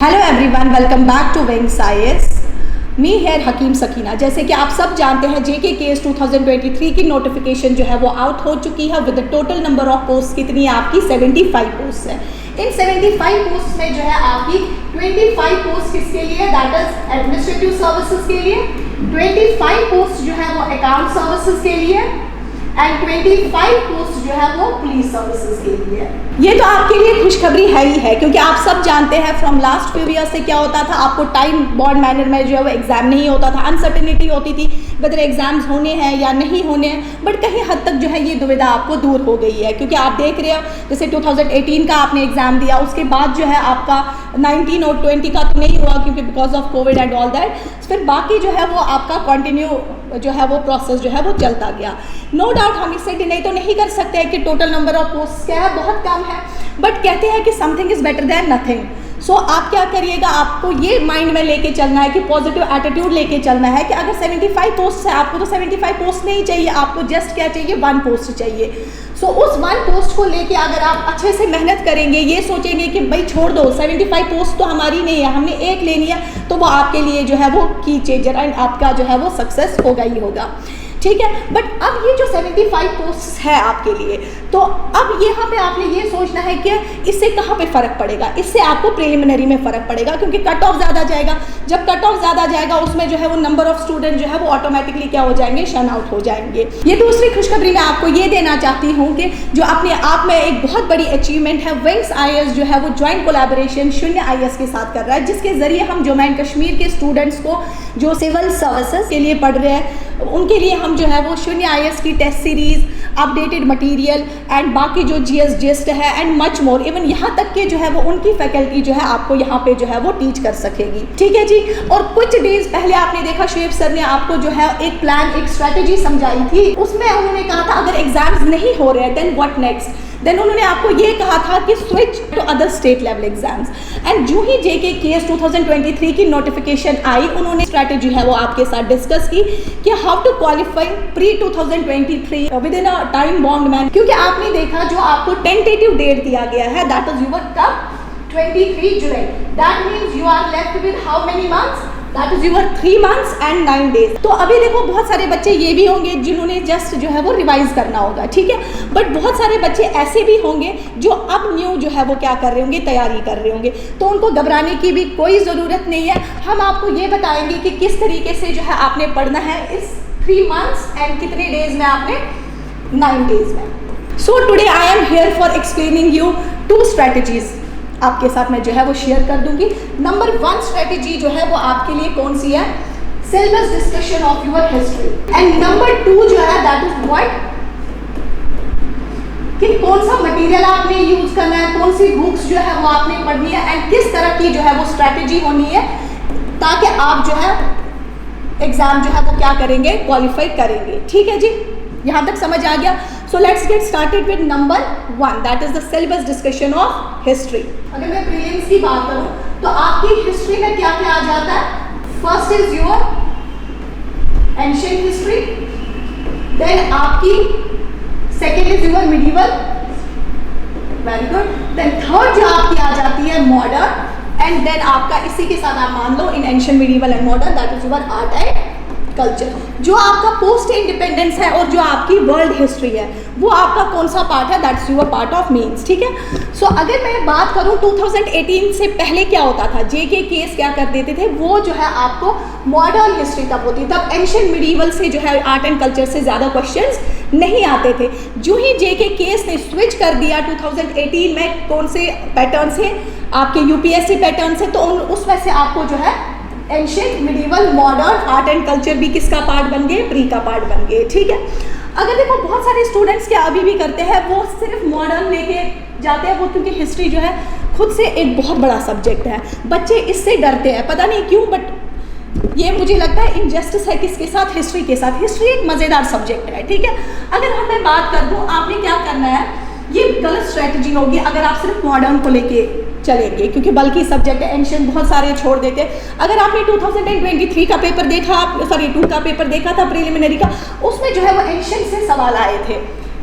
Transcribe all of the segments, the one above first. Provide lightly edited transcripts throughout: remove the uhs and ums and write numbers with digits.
Hello everyone, welcome back to Wings IAS. Me here Hakim Sakina. जैसे कि आप सब जानते हैं जेके केस 2023 की नोटिफिकेशन जो है वो आउट हो चुकी है with total number of post कितनी है आपकी 75 पोस्ट है। इन 75 पोस्ट में जो है आपकी 25 पोस्ट किसके लिए, दैट इज एडमिनिस्ट्रेटिव सर्विसेज के लिए, 25 पोस्ट जो है वो अकाउंट सर्विसेज के लिए एंड 25 पोस्ट जो है वो पुलिस सर्विसेज के लिए। ये तो आपके लिए खुशखबरी है ही है, क्योंकि आप सब जानते हैं फ्रॉम लास्ट फ्यू ईयर से क्या होता था, आपको टाइम बॉन्ड मैनर में जो है वो एग्जाम नहीं होता था, अनसर्टेनिटी होती थी वेदर एग्जाम्स होने हैं या नहीं होने हैं। बट कहीं हद तक जो है ये दुविधा आपको दूर हो गई है, क्योंकि आप देख रहे हो जैसे 2018 का आपने एग्जाम दिया, उसके बाद जो है आपका 19 और 20 का तो नहीं हुआ क्योंकि because of Covid and all that. फिर बाकी जो है वो आपका कंटिन्यू जो है वो प्रोसेस जो है वो चलता गया। नो डाउट हम इससे डिनाई तो नहीं कर सकते हैं कि टोटल नंबर ऑफ पोस्ट क्या है, बहुत कम है, बट कहते हैं कि something is better than nothing. So आप क्या करिएगा, आपको ये माइंड में लेके चलना है कि पॉजिटिव एटीट्यूड लेके चलना है कि अगर 75 पोस्ट है, आपको तो 75 पोस्ट नहीं चाहिए, आपको जस्ट क्या चाहिए, 1 पोस्ट चाहिए। सो उस 1 पोस्ट को लेके अगर आप अच्छे से मेहनत करेंगे, ये सोचेंगे कि भाई छोड़ दो 75 पोस्ट तो हमारी नहीं है, हमने एक लेनी है, तो वो आपके लिए जो है वो की चेंजर एंड आपका जो है वो सक्सेस होगा ही होगा, ठीक है। बट अब ये जो 75 पोस्ट है आपके लिए, तो अब यहाँ पे आपने ये सोचना है कि इससे कहाँ पे फ़र्क पड़ेगा। इससे आपको प्रिलिमिनरी में फ़र्क पड़ेगा, क्योंकि कट ऑफ ज़्यादा जाएगा। जब कट ऑफ ज़्यादा जाएगा उसमें जो है वो नंबर ऑफ स्टूडेंट जो है वो ऑटोमेटिकली क्या हो जाएंगे, शन आउट हो जाएंगे। ये दूसरी खुशखबरी मैं आपको ये देना चाहती हूँ कि जो अपने आप में एक बहुत बड़ी अचीवमेंट है, विंग्स आईएएस जो है वो ज्वाइंट कोलैबोरेशन शून्य आईएएस के साथ कर रहा है, जिसके ज़रिए हम जम्मू एंड कश्मीर के स्टूडेंट्स को जो सिविल सर्विसेज के लिए पढ़ रहे हैं उनके लिए हम जो है वो शून्य आईएएस की test series, updated material and बाकी जो जीएस जिस्ट है एंड मच मोर, इवन यहाँ तक के जो है वो उनकी फैकल्टी जो है आपको यहाँ पे जो है वो टीच कर सकेगी, ठीक है जी। और कुछ डेज पहले आपने देखा शुएब सर ने आपको जो है एक प्लान, एक स्ट्रेटेजी समझाई थी। उसमें उन्होंने कहा था अगर एग्जाम्स नहीं हो रहे हैं देन व्हाट नेक्स्ट, देन उन्होंने आपको ये कहा था कि switch to other state level exams. And जो ही जेके केस 2023 की नोटिफिकेशन आई, उन्होंने स्ट्रैटेजी है वो आपके साथ डिस्कस की कि how to qualify pre 2023 within a time bound man. क्योंकि आपने देखा जो आपको टेंटेटिव डेट दिया गया है, दैट इज यूर कब 23 July, that means you are left with how many months, that is your 3 months and 9 days। तो अभी देखो बहुत सारे बच्चे ये भी होंगे जिन्होंने जस्ट जो है वो रिवाइज करना होगा, ठीक है। बट बहुत सारे बच्चे ऐसे भी होंगे जो अब न्यू जो है वो क्या कर रहे होंगे, तैयारी कर रहे होंगे, तो उनको घबराने की भी कोई ज़रूरत नहीं है। हम आपको ये बताएंगे कि किस तरीके से जो है आपने पढ़ना है इस 3 months एंड कितने डेज में, आपने 9 days में। So today I am here for explaining you 2 strategies आपके साथ मैं जो है वो शेयर कर दूंगी। नंबर 1 स्ट्रेटेजी जो है वो आपके लिए कौन सी है, syllabus discussion of your history, and number 2 जो है दैट इज व्हाट, कि कौन सा मटेरियल आपने यूज करना है, कौन सी बुक्स जो है वो आपने पढ़नी है एंड किस तरह की जो है वो स्ट्रेटेजी होनी है ताकि आप जो है एग्जाम जो है वो क्या करेंगे, क्वालिफाई करेंगे, ठीक है जी। यहाँ तक समझ आ गया। So let's get started with number 1, that is the syllabus discussion of history. अगर मैं प्रीलिम्स की बात करूं तो आपकी हिस्ट्री में क्या क्या आ जाता है, first is your ancient history, then आपकी second is your medieval, very good, then third जो आपकी आ जाती है मॉडर्न, एंड देन आपका इसी के साथ आप मान लो in ancient, medieval and modern that is your art and culture. जो आपका पोस्ट इंडिपेंडेंस है और जो आपकी वर्ल्ड हिस्ट्री है वो आपका कौन सा पार्ट है, that's your part of mains, ठीक है। सो अगर मैं बात करूं 2018 से पहले क्या होता था, जेके केस क्या कर देते थे, वो जो है आपको मॉडर्न हिस्ट्री तब होती, तब एंशिएंट मिडिवल से जो है आर्ट एंड कल्चर से ज़्यादा क्वेश्चंस नहीं आते थे। जो ही जेके केस ने स्विच कर दिया 2018 में, कौन से पैटर्न से, आपके यूपीएससी पैटर्न से, तो उसमें से आपको जो है ancient, medieval, modern, art and culture भी किसका पार्ट बन गए, प्री का पार्ट बन गए, ठीक है। अगर देखो बहुत सारे स्टूडेंट्स क्या अभी भी करते हैं, वो सिर्फ मॉडर्न लेके जाते हैं, वो क्योंकि हिस्ट्री जो है खुद से एक बहुत बड़ा सब्जेक्ट है, बच्चे इससे डरते हैं, पता नहीं क्यों, बट ये मुझे लगता है इनजस्टिस है किसके साथ, हिस्ट्री के साथ। हिस्ट्री एक मज़ेदार सब्जेक्ट है, ठीक है। अगर हम मैं बात कर दूँ, आपने क्या करना है, ये गलत स्ट्रेटजी होगी अगर आप सिर्फ मॉडर्न को लेके चलेंगे, क्योंकि बल्कि सब्जेक्ट एंशिएंट बहुत सारे छोड़ देते। अगर आपने 2023 का पेपर देखा, 2 का पेपर देखा था प्रीलिमिनरी का, उसमें जो है वो एंशिएंट से सवाल आए थे,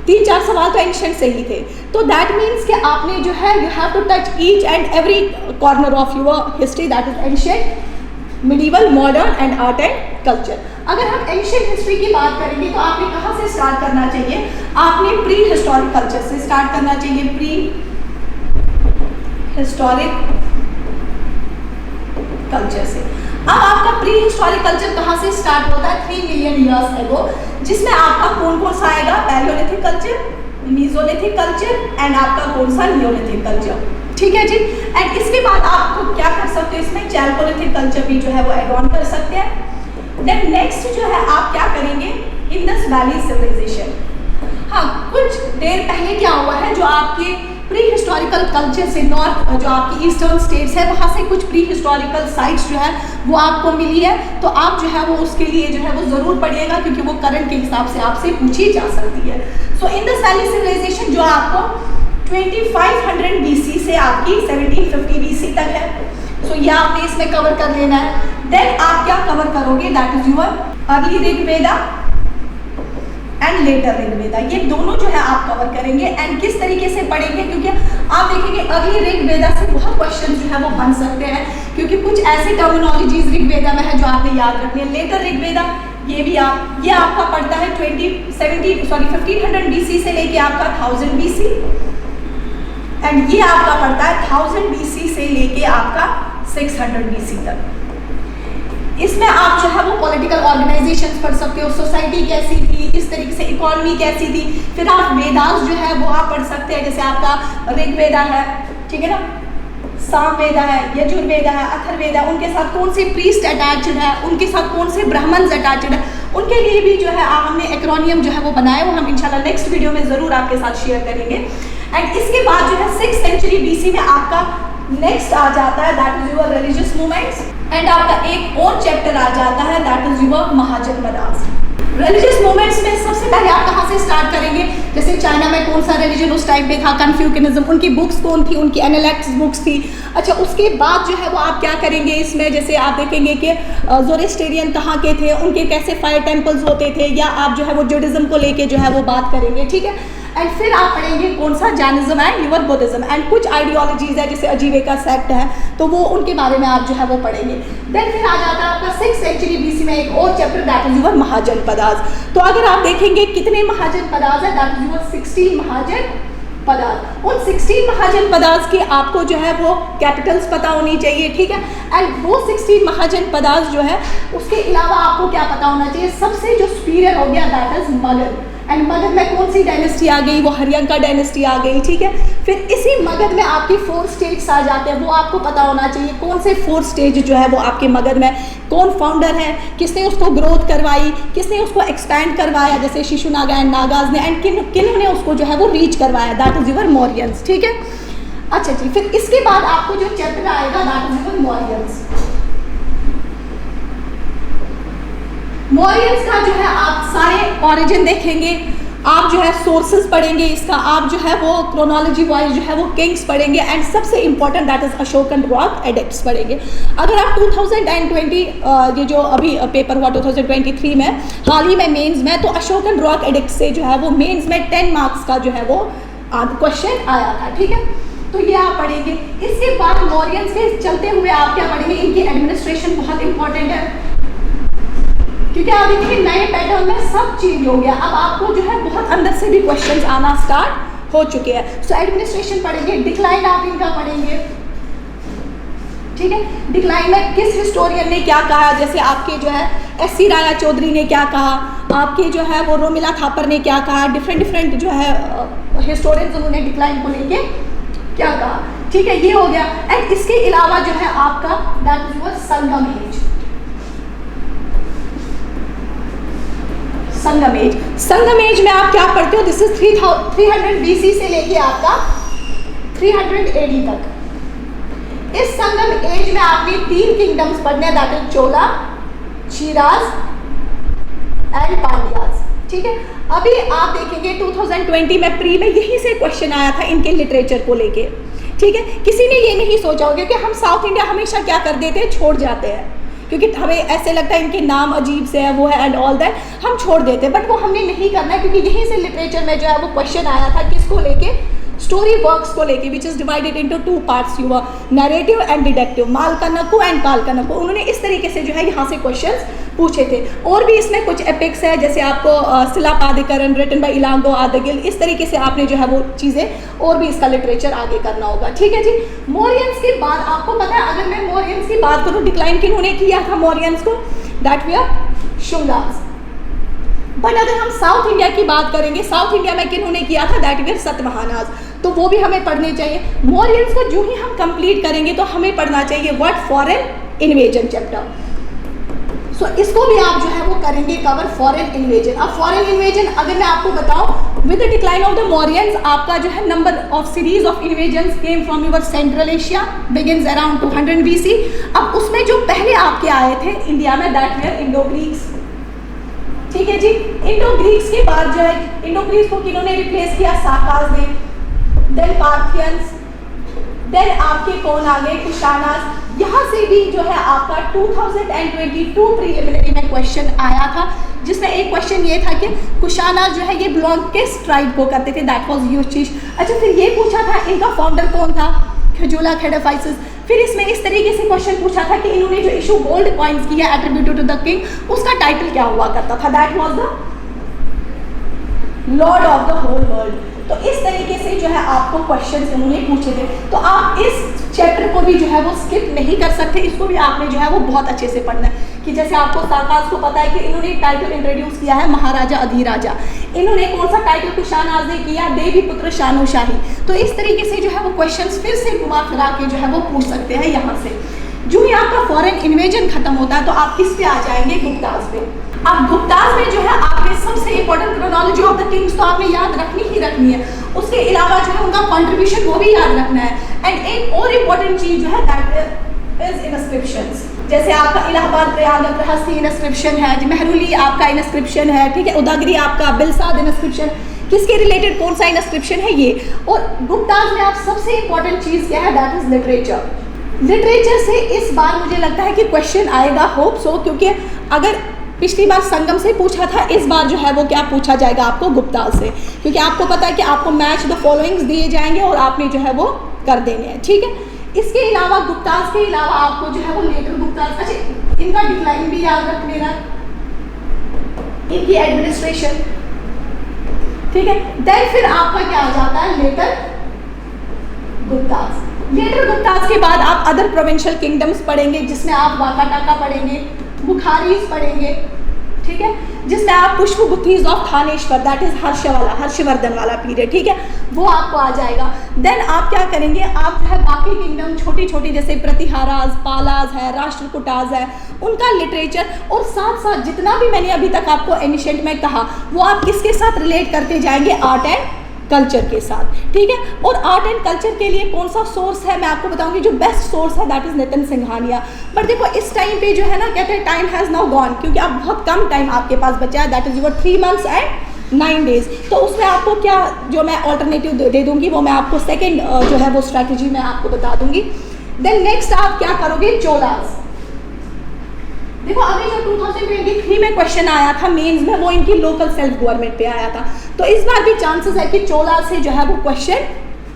3-4 सवाल तो एंशिएंट से ही थे। तो दैट मीन्स कि आपने जो है you have to touch each and every corner of your history, that is ancient, medieval, modern and art and culture. अगर हम एंशिएंट हिस्ट्री की बात करेंगे तो आपने कहाँ से स्टार्ट करना चाहिए? आपने प्री हिस्टोरिक कल्चर से स्टार्ट करना चाहिए, प्री हिस्टोरिक कल्चर से। अब आपका प्री हिस्टोरिक कल्चर कहाँ से स्टार्ट होता है? 3 मिलियन ईयर्स एगो, जिसमें आपका कौन कौन सा आएगा? Palaeolithic culture, Mesolithic culture and आपका कौन सा? Neolithic culture. ठीक है जी। एंड इसके बाद आपको क्या कर सकते हो इसमें? चैल्कोलिथिक कल्चर भी जो है वो एड ऑन कर सकते हैं। देन नेक्स्ट जो है आप क्या करेंगे? Indus valley civilisation. हाँ, कुछ देर पहले क्या हुआ है, जो आपके प्री हिस्टोरिकल कल्चर से नॉर्थ, जो आपकी ईस्टर्न स्टेट्स है, वहाँ से कुछ प्री हिस्टोरिकल साइट्स जो है वो आपको मिली है। तो आप जो है वो उसके लिए जो है वो ज़रूर पढ़िएगा, क्योंकि वो करंट के हिसाब से आपसे पूछी जा सकती है। सो इंडस वैली सिविलाइजेशन जो आपको 2500 BC से आपकी 1750 BC तक है। सो ये आपने इसमें कवर कर लेना है। देन आप क्या कवर करोगे? That is your early Rigveda and later Rigveda. ये दोनों जो है आप कवर करेंगे। एंड किस तरीके से पढ़ेंगे? क्योंकि आप देखेंगे अर्ली ऋग्वेदा से बहुत क्वेश्चन जो है वो बन सकते हैं, क्योंकि कुछ ऐसे टर्मिनोलॉजीज ऋग्वेदा में है जो आपने याद रखनी है। लेटर ऋग्वेदा ये आपका पड़ता है 1500 BC से लेके आपका 1000 BC, एंड ये आपका पड़ता है 1000 BC से लेके आपका 600 BC तक। इसमें आप जो है वो पॉलिटिकल ऑर्गेनाइजेशंस पढ़ सकते हो, सोसाइटी कैसी थी, इस तरीके से इकोनॉमी कैसी थी। फिर आप वेदास जो है वो आप पढ़ सकते हैं, जैसे आपका ऋग्वेदा है, ठीक है ना, सामवेदा है, यजुर्वेदा है, अथर्ववेदा, उनके साथ कौन से प्रीस्ट अटैच्ड है, उनके साथ कौन से ब्राह्मण्स अटैच्ड है, उनके लिए भी जो है हमने एक्रोनियम जो है वो बनाया, वो हम इंशाल्लाह नेक्स्ट वीडियो में ज़रूर आपके साथ शेयर करेंगे। एंड इसके बाद जो है 6th सेंचुरी BC में आपका नेक्स्ट आ जाता है, that is your religious movements. And आपका एक और चैप्टर आ जाता है, that is your Mahajanapadas. Religious movements में सबसे पहले आप कहाँ से स्टार्ट करेंगे? जैसे चाइना में कौन सा रिलीजन उस टाइम पे था? कन्फ्यूशनिज्म। उनकी बुक्स कौन थी? उनकी एनालिटिक्स बुक्स थी। अच्छा, उसके बाद जो है वो आप क्या करेंगे इसमें? जैसे आप देखेंगे कि ज़ोरेस्टेरियन कहाँ के थे, उनके कैसे फायर टेम्पल्स होते थे, या आप जो है वो जुडिज्म को लेके जो है वो बात करेंगे, ठीक है। एंड फिर आप पढ़ेंगे कौन सा? Jainism and your Buddhism. And कुछ आइडियोलॉजीज है जैसे अजीविका सेक्ट है, तो वो उनके बारे में आप जो है वो पढ़ेंगे। देन फिर आ जाता है आपका 6th सेंचुरी BC में एक और chapter, that is your Mahajanapadas. तो अगर आप देखेंगे कितने महाजनपदास है, दैट इज यूर 16 महाजनपदास। उन 16 महाजनपदास के आपको जो है वो कैपिटल्स पता होनी चाहिए, ठीक है। एंड वो 16 महाजनपदास जो है उसके अलावा आपको क्या पता होना चाहिए? सबसे जो सुपीरियर हो गया that is Magadh. And Magadh में कौन सी डायनेस्टी आ गई? वो हरियंका डायनेस्टी आ गई, ठीक है। फिर इसी मगध में आपकी 4 स्टेट्स आ जाते हैं, वो आपको पता होना चाहिए कौन से 4 स्टेज जो है वो आपके मगध में, कौन फाउंडर है, किसने उसको ग्रोथ करवाई, किसने उसको एक्सपैंड करवाया, जैसे शिशुनागा एंड नागाज ने, एंड किन्होंने उसको जो है वो रीच करवाया, दैट इज यूर मौर्यंस, ठीक है। अच्छा जी, फिर इसके बाद आपको जो चैप्टर आएगा that is your Mauryans. Mauryans का जो है आप सारे ओरिजिन देखेंगे, आप जो है सोर्सेज पढ़ेंगे इसका, आप जो है वो क्रोनोलॉजी वाइज जो है वो किंग्स पढ़ेंगे, एंड सबसे important that is Ashokan rock addicts पढ़ेंगे। अगर आप 2020 ये जो अभी पेपर हुआ 2023 में हाल ही में मेंस में, तो अशोकन रॉक एडिक्ट्स से जो है वो मेंस में 10 मार्क्स का जो है वो क्वेश्चन आया था, ठीक है। तो ये आप पढ़ेंगे। इसके बाद मौर्यंस के चलते हुए आप क्या पढ़ेंगे? इनकी एडमिनिस्ट्रेशन बहुत इंपॉर्टेंट है, क्योंकि आप देखिए नए पैटर्न में सब चेंज हो गया। अब आपको जो है बहुत अंदर से भी क्वेश्चंस आना स्टार्ट हो चुके हैं। सो एडमिनिस्ट्रेशन पढ़ेंगे, डिक्लाइन आप इनका पढ़ेंगे, ठीक है। डिक्लाइन में किस हिस्टोरियन ने क्या कहा, जैसे आपके जो है S.C. राया चौधरी ने क्या कहा, आपके जो है वो रोमिला थापर ने क्या कहा, डिफरेंट जो है हिस्टोरियंस उन्होंने डिक्लाइन को लेके क्या कहा, ठीक है। ये हो गया। एंड इसके अलावा जो है आपका that is your Sangam age. Sangam age में आप क्या पढ़ते हो? दिस इज 300 BC से लेके आपका 300 AD तक। इस संगम एज में आपने 3 किंगडम्स पढ़ने, that is Chola, Siraj and Pandyas, ठीक है। अभी आप देखेंगे 2020 में प्री में यहीं से क्वेश्चन आया था इनके लिटरेचर को लेके, ठीक है। किसी ने ये नहीं सोचा होगा कि हम साउथ इंडिया हमेशा क्या कर देते हैं? छोड़ जाते हैं, क्योंकि हमें ऐसे लगता है इनके नाम अजीब से है, वो है एंड ऑल दैट, हम छोड़ देते हैं। बट वो हमने नहीं करना है, क्योंकि यहीं से लिटरेचर में जो है वो क्वेश्चन आया था किसको लेके, स्टोरी वर्क्स को लेके, which is divided into 2 parts, युवा नैरेटिव एंड डिडक्टिव, मालकानकु एंड कालकानकु। उन्होंने इस तरीके से जो है यहाँ से क्वेश्चंस पूछे थे। और भी इसमें कुछ एपिक्स है, जैसे आपको शिलापादिकरण रिटन बाय इलांगो आदगिल, इस तरीके से आपने जो है वो चीज़ें और भी इसका लिटरेचर आगे करना होगा। ठीक है जी। मौर्यंस के बाद आपको पता है, अगर मैं मौर्यंस की बात करूँ, डिक्लाइन किन्होंने किया था मौर्यंस को, दैट वी आर शुंगास। बट अगर हम साउथ इंडिया की बात करेंगे, साउथ इंडिया में किन्होंने किया था, दैट वी आर सतवाहनास, तो वो भी हमें पढ़ने चाहिए। मौर्यंस को जो ही हम कंप्लीट करेंगे तो हमें पढ़ना चाहिए what foreign invasion chapter. So इसको भी आप जो है वो करेंगे कवर, फॉरेन इन्वेजन। अब फॉरेन इन्वेजन अगर मैं आपको बताऊं, with the decline of the Mauryans आपका जो है number of series of invasions came from your central Asia, begins around 200 BC। अब उसमें जो पहले आपके आए थे इंडिया में, दैट वे इंडो ग्रीक्स। ठीक है जी। इंडो ग्रीक्स के बाद जो है, इंडो ग्रीक्स को किन्होंने रिप्लेस किया, साकास ने, देन पार्थियंस, देन आपके कौन आ गए, कुशानास। यहाँ से भी जो है आपका 2022 प्रीलिमिनरी में क्वेश्चन आया था, जिसमें एक क्वेश्चन ये था कि कुशानास जो है ये बिलोंग किस ट्राइब को करते थे, दैट वाज यूचिश। अच्छा, फिर ये पूछा था इनका फाउंडर कौन था, खजूला खेडाफाइसिस। फिर इसमें इस तरीके से क्वेश्चन पूछा था कि इन्होंने जो इशू गोल्ड कॉइन्स किया एट्रीब्यूटेड टू द किंग, उसका टाइटल क्या हुआ करता था, that was the lord of the whole world. तो इस तरीके से जो है आपको क्वेश्चंस इन्होंने पूछे थे। तो आप इस चैप्टर को भी जो है वो स्किप नहीं कर सकते, इसको भी आपने जो है वो बहुत अच्छे से पढ़ना है। कि जैसे आपको साकास को पता है कि इन्होंने टाइटल इंट्रोड्यूस किया है महाराजा अधिराजा, इन्होंने कौन सा टाइटल कुशानाज ने किया, देवी पुत्र शानोशाही। तो इस तरीके से जो है वो क्वेश्चंस फिर से घुमा फिरा के जो है वो पूछ सकते हैं यहाँ से। जो ही आपका फॉरेन इन्वेजन खत्म होता है तो आप किस पे आ जाएंगे, गुप्ताज पे। अब गुप्ताज में जो है आपने सबसे important chronology of the Kings तो आपने याद रखनी है, उसके अलावा जो है उनका कंट्रीब्यूशन वो भी याद रखना है। एंड एक और इम्पॉर्टेंट चीज जो है दैट इज इंस्क्रिप्शंस। जैसे आपका इलाहाबाद प्रयाग रहस्य इंस्क्रिप्शन है, मेहरुली आपका इंस्क्रिप्शन है, ठीक है, उदयगिरी आपका बिलसाद इंस्क्रिप्शन, किसके रिलेटेड कौन सा इंस्क्रिप्शन है ये। और गुप्ताज में आप सबसे इंपॉर्टेंट चीज क्या है, दैट इज लिटरेचर। लिटरेचर से इस बार मुझे लगता है कि क्वेश्चन आएगा, होप सो, क्योंकि अगर पिछली बार संगम से पूछा था, इस बार जो है वो क्या पूछा जाएगा आपको, गुप्ताज से। क्योंकि आपको पता है कि आपको मैच द फॉलोइंग्स दिए जाएंगे और आपने जो है वो कर देने हैं। ठीक है, इसके अलावा गुप्ताज के अलावा आपको जो है वो लेटर गुप्ताज, अच्छा इनका डिक्लाइन भी याद रख लेना, इनकी एडमिनिस्ट्रेशन। ठीक है, देन फिर आपका क्या आ जाता है, लेटर गुप्ताज। लेटर गुप्ताज के बाद आप अदर प्रोविंशियल किंगडम्स पढ़ेंगे, जिसमें आप वाकाटाका पढ़ेंगे, बुखारीज पढ़ेंगे, ठीक है, जिसमें आप Pushyabhutis of Thaneshwar, that is Harshavardhan वाला पीरियड, ठीक है, वो आपको आ जाएगा। देन आप क्या करेंगे, आप जो है बाकी किंगडम छोटी छोटी जैसे प्रतिहाराज, पालाज है, राष्ट्रकूटाज है, उनका लिटरेचर, और साथ साथ जितना भी मैंने अभी तक आपको एनिशेंट में कहा वो आप किसके साथ रिलेट करते जाएंगे, आर्ट एंड कल्चर के साथ। ठीक है, और आर्ट एंड कल्चर के लिए कौन सा सोर्स है मैं आपको बताऊंगी, जो बेस्ट सोर्स है दैट इज नितिन सिंघानिया। पर देखो इस टाइम पे जो है ना, कहते हैं टाइम हैज़ नाउ गॉन, क्योंकि आप बहुत कम टाइम आपके पास बचा है, that is your 3 months and 9 days। तो उसमें आपको क्या जो मैं ऑल्टरनेटिव दे दूंगी वो मैं आपको सेकेंड जो है वो स्ट्रैटेजी मैं आपको बता दूंगी। देन नेक्स्ट आप क्या करोगे, चोलाज। देखो अभी जो 2023 में क्वेश्चन आया था मेंस में, वो इनकी लोकल सेल्फ गवर्नमेंट पे आया था। तो इस बार भी चांसेस है कि चोला से जो है वो क्वेश्चन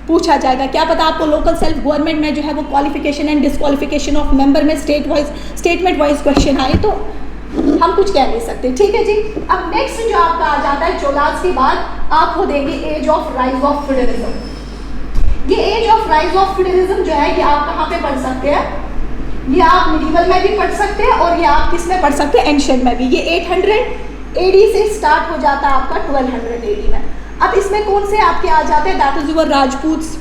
पूछा जाएगा। क्या पता आपको लोकल सेल्फ गवर्नमेंट में जो है वो qualification and disqualification of member में स्टेटमेंट वाइज क्वेश्चन आए, तो हम कुछ कह नहीं सकते। ठीक है जी। अब नेक्स्ट जो आपका आ जाता है चोलाज के बाद, आप वो देंगे age of rise of feudalism. ये age of rise of feudalism जो है, ये आप कहाँ पे पढ़ सकते हैं, ये आप मिडिवल में भी पढ़ सकते हैं और ये आप किस में पढ़ सकते हैं, एंशिएंट में भी। ये 800 AD से स्टार्ट हो जाता है आपका 1200 AD में। अब इसमें कौन से आपके आ जाते हैं, दैट इज यूर राजपूत्स,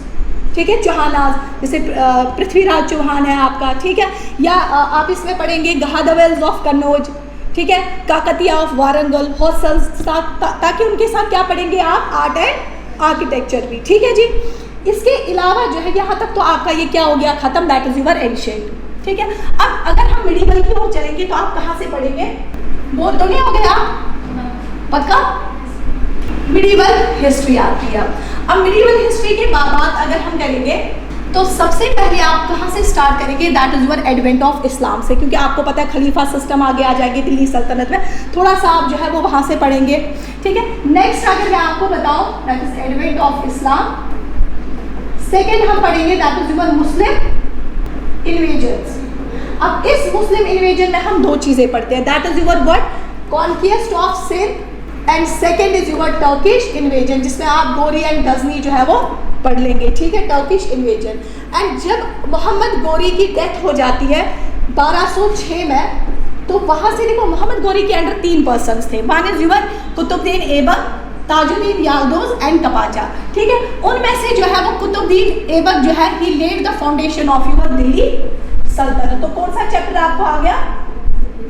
ठीक है, चौहानाज, जैसे पृथ्वीराज चौहान है आपका, ठीक है, या आप इसमें पढ़ेंगे गहादवेल्स ऑफ कन्नौज, ठीक है, काकतिया ऑफ वारंगल, हौसल्स, ताकि उनके साथ क्या पढ़ेंगे आप, आर्ट एंड आर्किटेक्चर भी। ठीक है जी। इसके अलावा जो है यहाँ तक तो आपका ये क्या हो गया खत्म, दैट इज यूर एंशिएंट। ठीक है, अब अगर हम मिडिवल की ओर चलेंगे तो आप कहाँ से पढ़ेंगे, बोल तो नहीं हो गया पक्का, मिडिवल हिस्ट्री आती है। अब मिडिवल हिस्ट्री के बाद अगर हम करेंगे तो सबसे पहले आप कहाँ से स्टार्ट करेंगे, that is your advent of Islam से, क्योंकि आपको पता है खलीफा सिस्टम आगे आ जाएगी दिल्ली सल्तनत में, थोड़ा सा आप जो है वो वहाँ से पढ़ेंगे, ठीक है। नेक्स्ट अगर मैं आपको बताऊँ, that is advent of Islam. Second हम पढ़ेंगे that is your Muslim invasions. अब इस मुस्लिम इन्वेजन में हम दो चीज़ें पढ़ते हैं, that is your what, conquest of Sindh, and second is your Turkish invasion, जिसमें आप गोरी एंड गजनी जो है वो पढ़ लेंगे, ठीक है, टर्किश इन्वेजन। एंड जब मोहम्मद गोरी की डेथ हो जाती है 1206 में, तो वहाँ से देखो मोहम्मद गोरी के अंडर 3 पर्सन्स थे, one is your Qutbuddin Aibak, Tajuddin Yalduz and Qabacha, ठीक है। उनमें से जो है वो कुतुबुद्दीन ऐबक जो है he laid the foundation of your Delhi Sultanate. तो कौन सा चैप्टर आपको आ गया,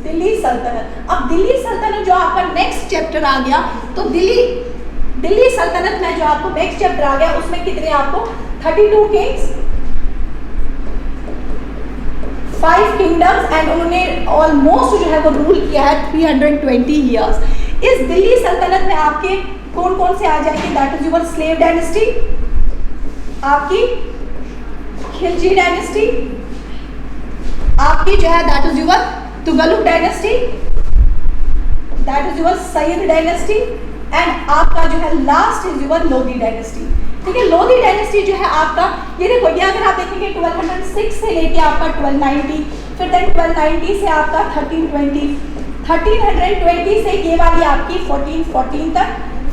दिल्ली सल्तनत। अब दिल्ली सल्तनत जो आपका नेक्स्ट चैप्टर आ गया, तो दिल्ली सल्तनत में जो आपको नेक्स्ट चैप्टर आ गया, उसमें कितने आपको 32 किंग्स, 5 किंगडम्स, एंड उन्होंने ऑलमोस्ट जो है वो रूल किया है 320 ईयर्स। इस दिल्ली सल्तनत में आपके कौन कौन से आ जाएंगे, that is your slave dynasty, आपकी खिलजी डायनेस्टी, आपकी जो है that is your Tughlaq dynasty, that is your Syed dynasty, and आपका जो है last is your Lodhi dynasty, ठीक है। लोधी डायनेस्टी जो है आपका, ये देखो, ये अगर आप देखेंगे 1206 से लेके आपका 1290, फिर देन 1290 से आपका 1320, 1320 से ये वाली आपकी 1414 तक,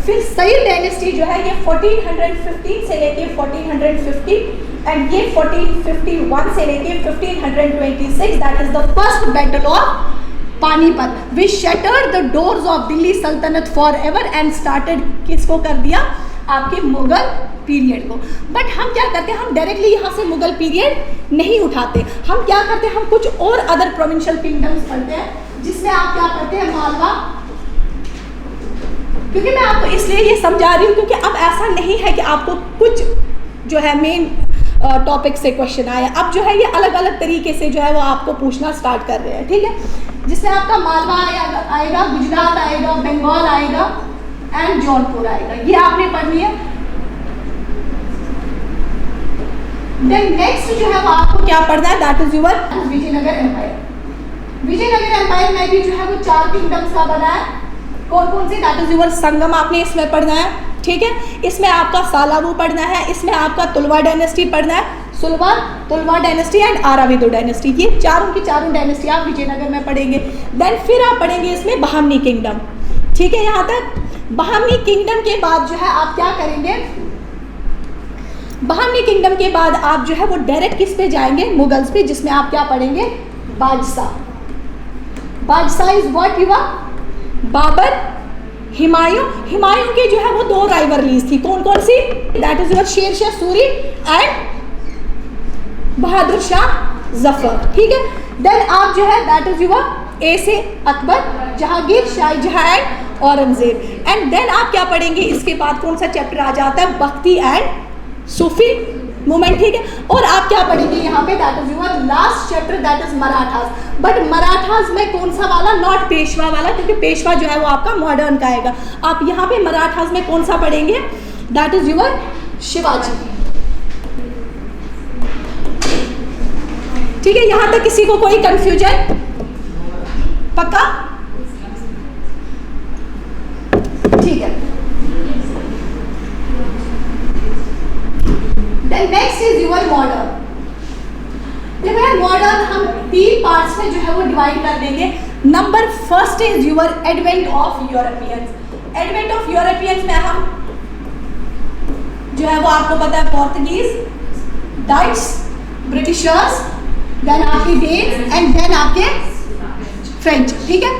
फिर सैयद डायनेस्टी जो है ये 1415 से लेके 1450, एंड ये 1451 से लेके 1526, that is the first battle of Panipat, which shattered the doors of Delhi सल्तनत फॉर एवर एंड स्टार्टेड, किसको कर दिया, आपके मुगल पीरियड को। बट हम क्या करते हैं, हम डायरेक्टली यहाँ से मुगल पीरियड नहीं उठाते, हम क्या करते हैं, हम कुछ और अदर प्रोविंशियल किंगडम्स पढ़ते हैं, जिसमें आप क्या पढ़ते हैं, मालवा। क्योंकि मैं आपको इसलिए ये समझा रही हूँ क्योंकि अब ऐसा नहीं है कि आपको कुछ जो है मेन टॉपिक से क्वेश्चन आया, अब जो है ये अलग अलग तरीके से जो है वो आपको पूछना स्टार्ट कर रहे हैं, ठीक है। जिसमें आपका मालवा आएगा, गुजरात आएगा, बंगाल आएगा, एंड जौनपुर आएगा, ये आपने पढ़नी है। देन नेक्स्ट जो है वो आपको क्या पढ़ना है, that is your Vijayanagar empire. Vijayanagar empire में भी जो है वो 4 किंगडम्स का बना है, कौन कौन से, दैट इज योर संगम आपने इसमें पढ़ना है, ठीक है। इसमें आपका सालावू पढ़ना है, इसमें आपका तुलवा डायनेस्टी पढ़ना है, तुलवा डायनेस्टी एंड आराविदो डायनेस्टी, ये चारों की चारों डायनेस्टी आप विजयनगर में पढ़ेंगे। देन फिर आप पढ़ेंगे इसमें बहामनी किंगडम, ठीक है। यहाँ तक बहामनी किंगडम के बाद जो है आप क्या करेंगे, बहामनी किंगडम के बाद आप जो है वो डायरेक्ट किस पे जाएंगे, मुगल्स पे, जिसमें आप क्या पढ़ेंगे, बादशाह। बादशाह इज व्हाट युवा, बाबर, हुमायूं के जो है वो 2 राइवलरीज थी, कौन कौन सी, that is your Sher Shah Suri and Bahadur Shah Zafar, ठीक है। देन आप जो है दैट इज योर ए से Akbar, Jahangir, Shahjahan and Aurangzeb, and then आप क्या पढ़ेंगे, इसके बाद कौन सा चैप्टर आ जाता है, बख्ती एंड सूफी मूवमेंट, ठीक है। और आप क्या पढ़ेंगे यहाँ पे, that is your last chapter, that is Marathas. But Marathas में कौन सा वाला, नॉट पेशवा वाला, क्योंकि पेशवा जो है वो आपका मॉडर्न का आएगा। आप यहाँ पे मराठास में कौन सा पढ़ेंगे, दैट इज योर शिवाजी, ठीक है। यहाँ तक किसी को कोई कंफ्यूजन, पक्का, ठीक है। Then next is your modern। देखो यार मॉडर्न हम 3 पार्ट्स में जो है वो डिवाइड कर देंगे। Number first is your advent of Europeans. Advent of Europeans में हम जो है वो आपको पता है पोर्तुगीज, डच, ब्रिटिशर्स, देन आपके डेन्स एंड देन आपके फ्रेंच, ठीक है।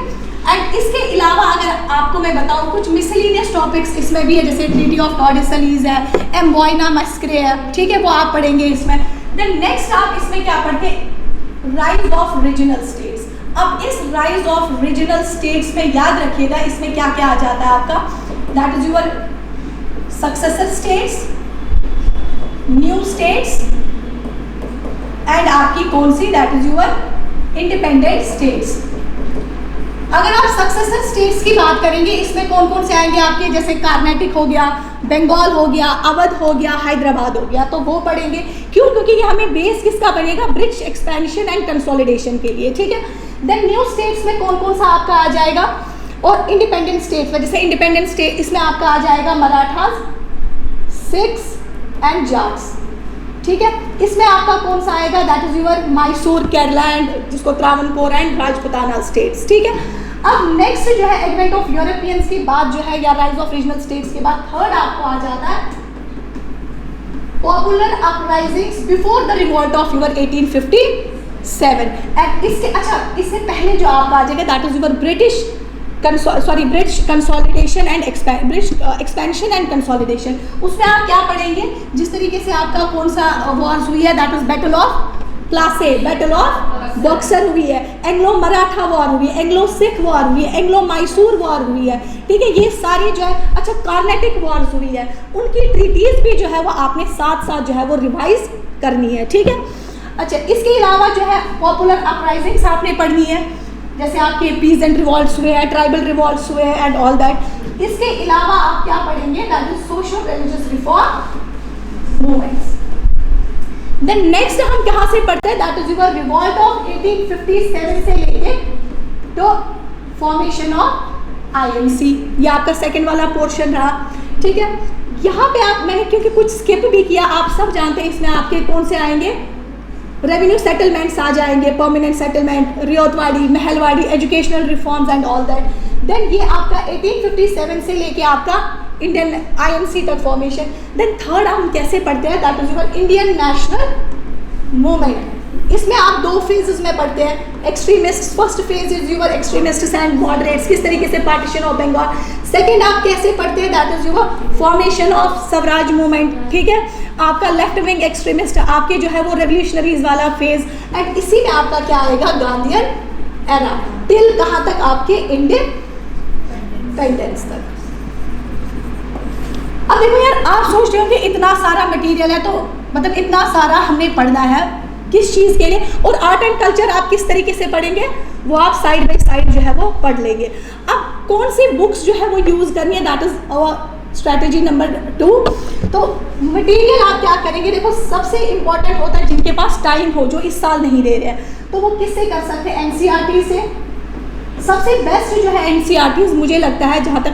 एंड इसके अलावा अगर आपको मैं बताऊं कुछ मिसलिनियस टॉपिक्स इसमें भी है, जैसे ट्रीटी ऑफ टॉर्डेसलीज है, एम्बोइना मस्करे है, ठीक है, वो आप पढ़ेंगे इसमें। देन नेक्स्ट आप इसमें क्या पढ़ते हैं, राइज ऑफ रीजनल स्टेट्स। अब इस राइज ऑफ रीजनल स्टेट्स में याद रखिएगा इसमें क्या क्या आ जाता है आपका, that is your successor states, new states, and आपकी कौन सी, that is your independent states. अगर आप सक्सेसर स्टेट्स की बात करेंगे इसमें कौन कौन से आएंगे आपके, जैसे कार्नेटिक हो गया, बंगाल हो गया, अवध हो गया, हैदराबाद हो गया, तो वो पढ़ेंगे। क्यों? क्योंकि ये हमें बेस किसका बनेगा? ब्रिटिश एक्सपेंशन एंड कंसोलिडेशन के लिए, ठीक है। देन न्यू स्टेट्स में कौन कौन सा आपका आ जाएगा, और इंडिपेंडेंट स्टेट्स में, जैसे इंडिपेंडेंट स्टेट इसमें आपका आ जाएगा मराठास, सिख्स एंड जाट्स, ठीक है। इसमें आपका कौन सा आएगा? That is your Mysore, Kerala and जिसको त्रावणकोर एंड राजपुताना स्टेट्स, ठीक है। अब नेक्स्ट जो है एडवेंट ऑफ यूरोपियंस के बाद जो है, या राइज ऑफ रीजनल स्टेट्स के बाद थर्ड आपको आ जाता है popular uprisings before the revolt of your 1857। And इसके अच्छा इससे पहले जो आपका आ जाएगा that is your British consolidation and expansion and consolidation. उसमें आप क्या पढ़ेंगे? जिस तरीके से आपका कौन सा वॉर्स हुई है, that is battle of Plassey, battle of Buxar हुई है, एंग्लो मराठा वॉर हुई है, एंग्लो सिख वॉर हुई है, एंग्लो मैसूर वॉर हुई है, ठीक है। ये सारी जो है अच्छा कार्नेटिक वॉर्स हुई है, उनकी ट्रीटीज भी जो है वो आपने साथ साथ जो है वो रिवाइज करनी है, ठीक है। अच्छा इसके अलावा जो है पॉपुलर अपराइजिंग्स आपने पढ़नी है, जैसे आपके पीजेंट रिवॉल्ट्स हुए हैं, ट्राइबल रिवॉल्ट्स हुए हैं एंड ऑल दैट। इसके अलावा आप क्या पढ़ेंगे? That is social religious reform movements. Then next हम कहाँ से पढ़ते हैं? That is your revolt of 1857 से लेके तो फॉर्मेशन ऑफ आईएनसी, ये आपका सेकंड वाला पोर्शन रहा, ठीक है। यहाँ पे आप, मैंने क्योंकि कुछ स्किप भी किया, आप सब जानते हैं इसमें आपके कौन से आएंगे? रेवेन्यू सेटलमेंट्स आ जाएंगे, permanent settlement, Ryotwari, Mahalwari, educational reforms and all that. Then ये आपका 1857 से लेके आपका इंडियन आईएनसी तक फॉर्मेशन। देन थर्ड हम कैसे पढ़ते हैं? That is your Indian national movement. इसमें आप दो फेजेस में पढ़ते हैं, extremist, first phase is your extremists and moderates, किस तरीके से पार्टीशन ऑफ बंगाल। सेकंड आप कैसे पढ़ते हैं? That is your formation of Swaraj movement, ठीक है। आपका लेफ्ट विंग एक्सट्रीमिस्ट आपके जो है वो रेवोल्यूशनरीज वाला फेज, एंड इसी में आपका क्या आएगा? गांधीयन एरा, टिल कहाँ तक? आपके इंडिपेंडेंस तक। अब देखो यार, आप सोच रहे हो कि इतना सारा मटेरियल है, तो मतलब इतना सारा हमने पढ़ना है किस चीज़ के लिए, और आर्ट एंड कल्चर आप किस तरीके से पढ़ेंगे वो आप साइड बाय साइड जो है वो पढ़ लेंगे। अब कौन सी बुक्स जो है वो यूज़ करनी है, that is our strategy number 2। तो मटेरियल आप क्या करेंगे? देखो सबसे इंपॉर्टेंट होता है जिनके पास टाइम हो, जो इस साल नहीं दे रहे हैं, तो वो किससे कर सकते हैं? एनसीईआरटी से। सबसे बेस्ट जो है एनसीईआरटी मुझे लगता है, जहाँ तक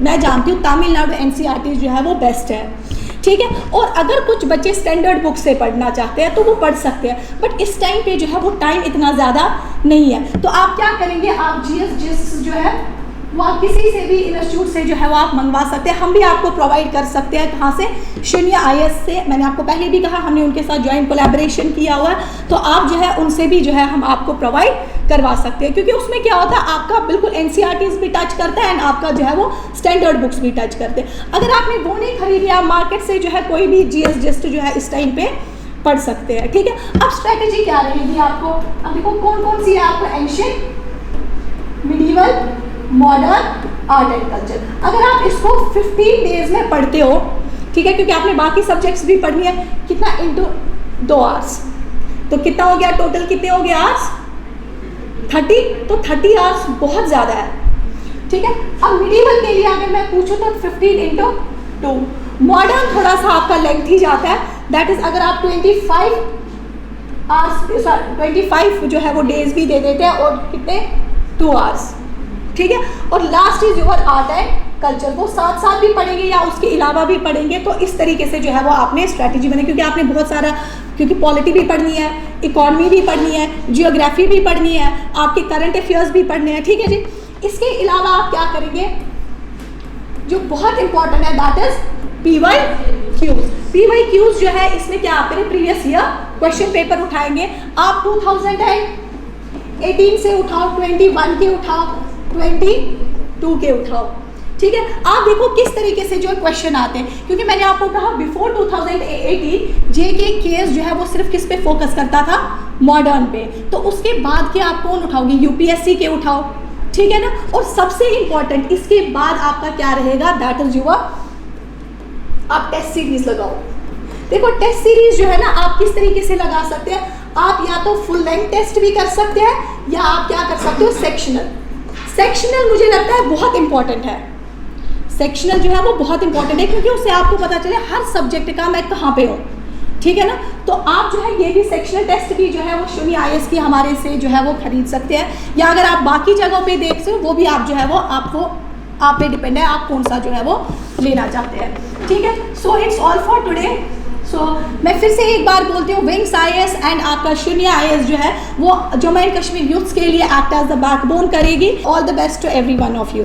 मैं जानती हूँ, तमिलनाडु एनसीईआरटी जो है वो बेस्ट है, ठीक है। और अगर कुछ बच्चे स्टैंडर्ड बुक से पढ़ना चाहते हैं तो वो पढ़ सकते हैं, बट इस टाइम पे जो है वो टाइम इतना ज़्यादा नहीं है। तो आप क्या करेंगे? आप जीएस जो है वो आप किसी से भी इंस्टीट्यूट से जो है वो आप मंगवा सकते हैं। हम भी आपको प्रोवाइड कर सकते हैं। कहाँ से? शून्य आईएएस से। मैंने आपको पहले भी कहा, हमने उनके साथ ज्वाइंट कोलैबोरेशन किया हुआ है, तो आप जो है उनसे भी जो है हम आपको प्रोवाइड करवा सकते हैं, क्योंकि उसमें क्या होता है, आपका बिल्कुल एनसीईआरटीज भी टच करता है एंड आपका जो है वो स्टैंडर्ड बुक्स भी टच करते हैं। अगर आपने वो नहीं खरीदी, आप मार्केट से जो है कोई भी जीएस जस्ट जो है इस टाइम पे पढ़ सकते हैं, ठीक है। अब स्ट्रैटेजी क्या रहेगी आपको? अब देखो कौन कौन सी है आपको? Ancient, medieval, modern, art and culture. अगर आप इसको 15 डेज में पढ़ते हो, ठीक है, क्योंकि आपने बाकी सब्जेक्ट्स भी पढ़नी है, कितना? इंटू 2 आवर्स, तो कितना हो गया टोटल? कितने हो गए आवर्स? 30। तो 30 आवर्स बहुत ज़्यादा है, ठीक है। अब मिडीवल के लिए अगर मैं पूछूँ तो 15 इंटू 2। मॉडर्न थोड़ा सा आपका लेंथ ही जाता है, दैट इज अगर आप 25 आवर्स 25 जो है वो डेज भी दे देते हैं, और कितने? 2 आवर्स, ठीक है। और last is your art and culture, वो साथ साथ भी पढ़ेंगे या उसके अलावा भी पढ़ेंगे। तो इस तरीके से जो है वो आपने स्ट्रैटेजी बनाई, क्योंकि आपने बहुत सारा, क्योंकि पॉलिटी भी पढ़नी है, इकोनॉमी भी पढ़नी है, जियोग्राफी भी पढ़नी है, आपके करंट अफेयर्स भी पढ़ने हैं, ठीक है जी। इसके अलावा आप क्या करेंगे? जो बहुत इंपॉर्टेंट है, दैट इज PYQs। PYQs जो है इसमें क्या आप करें? प्रीवियस ईयर क्वेश्चन पेपर उठाएंगे। आप 2018 से उठाओ, 21 के उठाओ, 22 के उठाओ, ठीक है। आप देखो किस तरीके से जो क्वेश्चन आते हैं, क्योंकि मैंने आपको कहा बिफोर 2018 जेके केस जो है वो सिर्फ किस पे फोकस करता था? मॉडर्न पे। तो उसके बाद के आप कौन उठाओगे? यूपीएससी के उठाओ, ठीक है ना। और सबसे इंपॉर्टेंट इसके बाद आपका क्या रहेगा? दैट इज योर, आप टेस्ट सीरीज लगाओ। देखो टेस्ट सीरीज जो है ना, आप किस तरीके से लगा सकते हैं? आप या तो फुल लेंथ टेस्ट भी कर सकते हैं, या आप क्या कर सकते हो? सेक्शनल। सेक्शनल मुझे लगता है बहुत इंपॉर्टेंट है। सेक्शनल जो है वो बहुत इंपॉर्टेंट है, क्योंकि उससे आपको पता चले हर सब्जेक्ट का मैं कहाँ पे हूँ, ठीक है ना। तो आप जो है ये भी सेक्शनल टेस्ट भी जो है वो शून्य IAS की हमारे से जो है वो खरीद सकते हैं, या अगर आप बाकी जगहों पे देख सकते हो वो भी आप जो है वो आपको आप पे डिपेंड है आप कौन सा जो है वो लेना चाहते हैं, ठीक है। So it's all for today. So मैं फिर से एक बार बोलती हूँ, विंग्स IAS एंड आपका शून्य IAS जो है वो जम्मू एंड कश्मीर यूथ्स के लिए एक्ट एज द बैकबोन करेगी। All the best to every one of you.